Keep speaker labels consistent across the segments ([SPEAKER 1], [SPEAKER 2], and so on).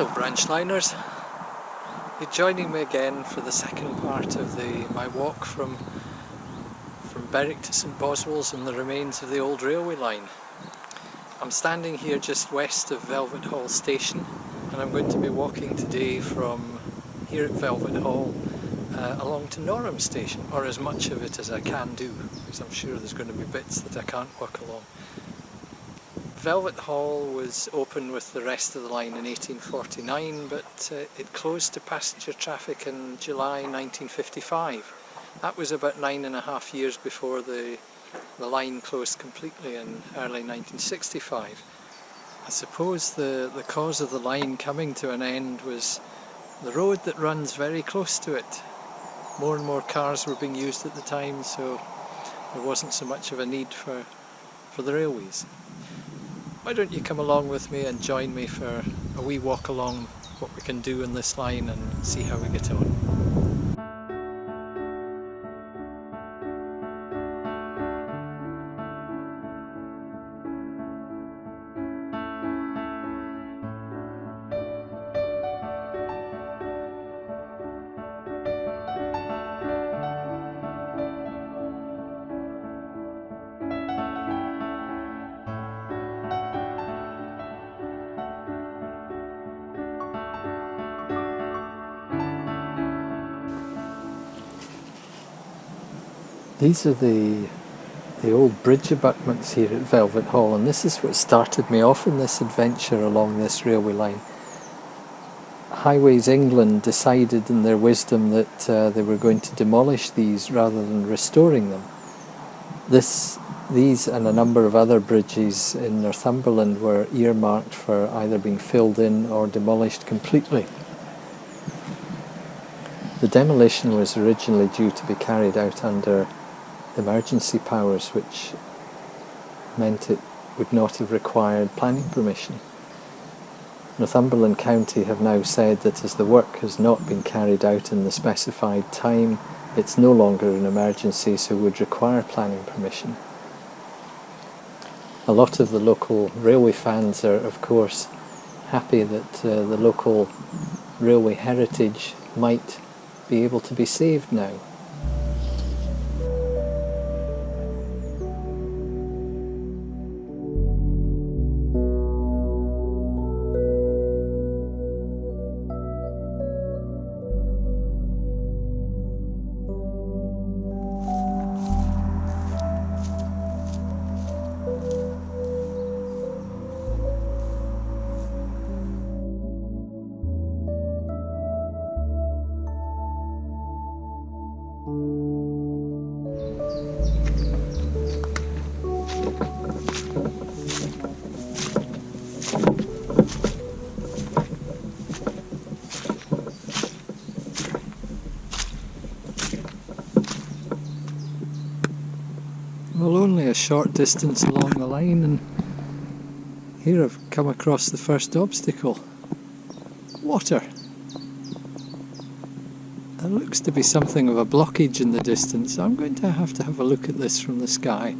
[SPEAKER 1] Hello branchliners, you're joining me again for the second part of my walk from Berwick to St Boswells and the remains of the old railway line. I'm standing here just west of Velvet Hall station, and I'm going to be walking today from here at Velvet Hall along to Norham station, or as much of it as I can do, because I'm sure there's going to be bits that I can't walk along. Velvet Hall was opened with the rest of the line in 1849, but it closed to passenger traffic in July 1955. That was about 9.5 years before the line closed completely in early 1965. I suppose the cause of the line coming to an end was the road that runs very close to it. More and more cars were being used at the time, so there wasn't so much of a need for the railways. Why don't you come along with me and join me for a wee walk along what we can do in this line and see how we get on. These are the old bridge abutments here at Velvet Hall, and this is what started me off in this adventure along this railway line. Highways England decided in their wisdom that they were going to demolish these rather than restoring them. These and a number of other bridges in Northumberland were earmarked for either being filled in or demolished completely. The demolition was originally due to be carried out under emergency powers, which meant it would not have required planning permission. Northumberland County have now said that as the work has not been carried out in the specified time, it's no longer an emergency, so would require planning permission. A lot of the local railway fans are, of course, happy that the local railway heritage might be able to be saved now. Well, only a short distance along the line, and here I've come across the first obstacle. Water. There looks to be something of a blockage in the distance. I'm going to have a look at this from the sky.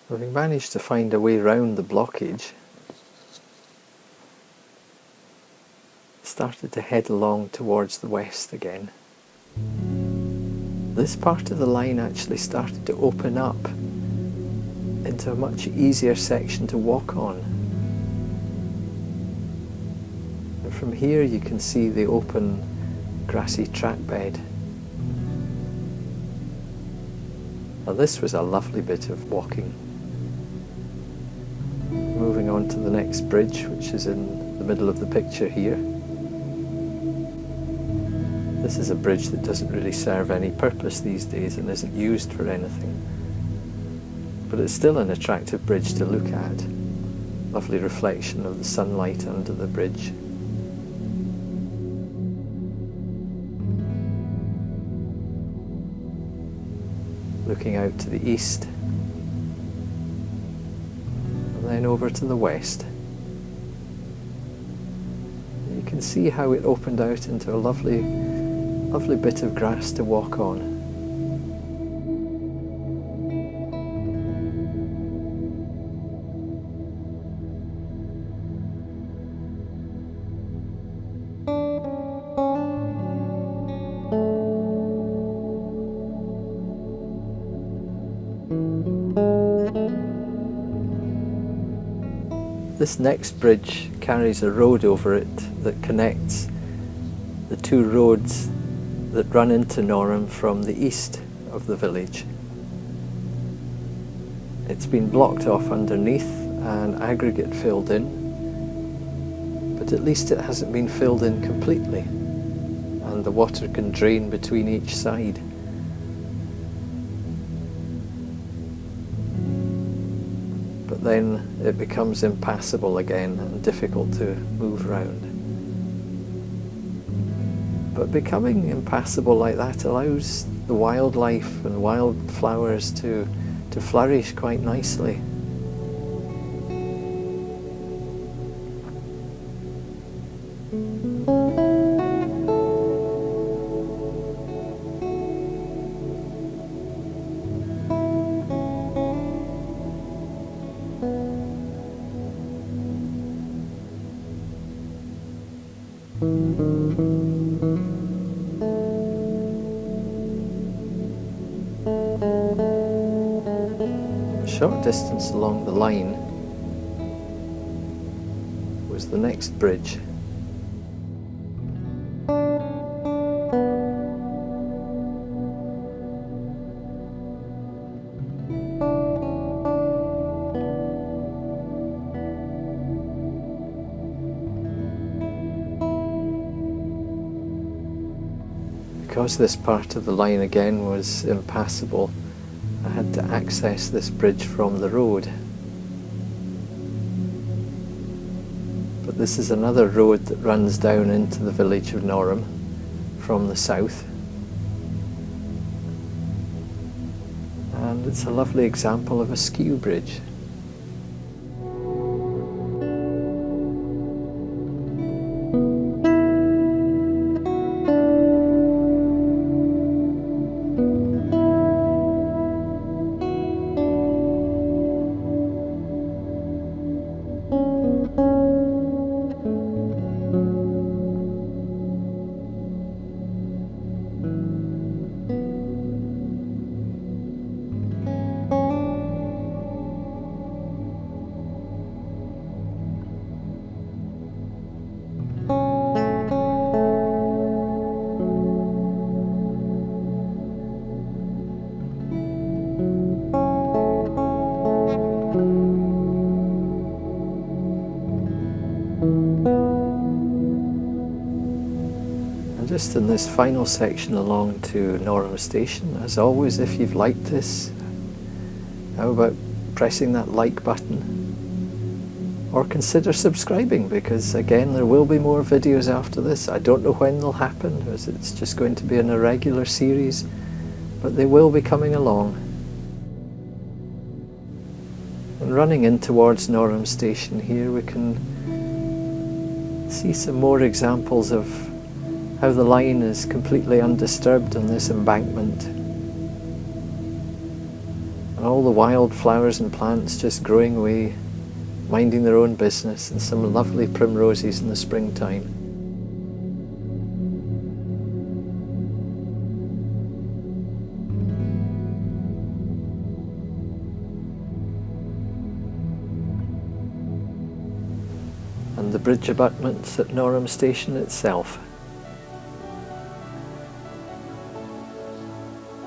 [SPEAKER 1] Having managed to find a way round the blockage, started to head along towards the west again. This part of the line actually started to open up into a much easier section to walk on. And from here you can see the open grassy track bed. Now this was a lovely bit of walking. Moving on to the next bridge, which is in the middle of the picture here. This is a bridge that doesn't really serve any purpose these days and isn't used for anything. But it's still an attractive bridge to look at. Lovely reflection of the sunlight under the bridge. Looking out to the east. And then over to the west. You can see how it opened out into a lovely bit of grass to walk on. This next bridge carries a road over it that connects the two roads that run into Norham from the east of the village. It's been blocked off underneath and aggregate filled in, but at least it hasn't been filled in completely, and the water can drain between each side. But then it becomes impassable again and difficult to move around. But becoming impassable like that allows the wildlife and wildflowers to flourish quite nicely. A short distance along the line was the next bridge. Because this part of the line again was impassable, I had to access this bridge from the road. But this is another road that runs down into the village of Norham from the south. And it's a lovely example of a skew bridge. Just in this final section along to Norham Station, as always, if you've liked this, how about pressing that like button? Or consider subscribing, because again there will be more videos after this. I don't know when they'll happen, as it's just going to be an irregular series, but they will be coming along. And running in towards Norham Station here, we can see some more examples of how the line is completely undisturbed on this embankment. And all the wildflowers and plants just growing away, minding their own business, and some lovely primroses in the springtime. And the bridge abutments at Norham station itself.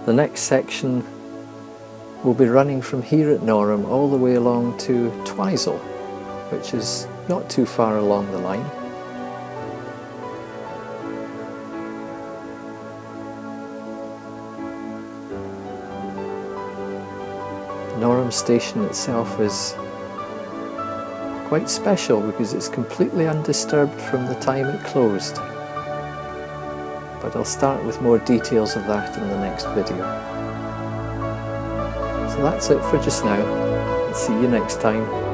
[SPEAKER 1] The next section will be running from here at Norham all the way along to Twisel, which is not too far along the line. Norham station itself is quite special because it's completely undisturbed from the time it closed. But I'll start with more details of that in the next video. So that's it for just now, and see you next time.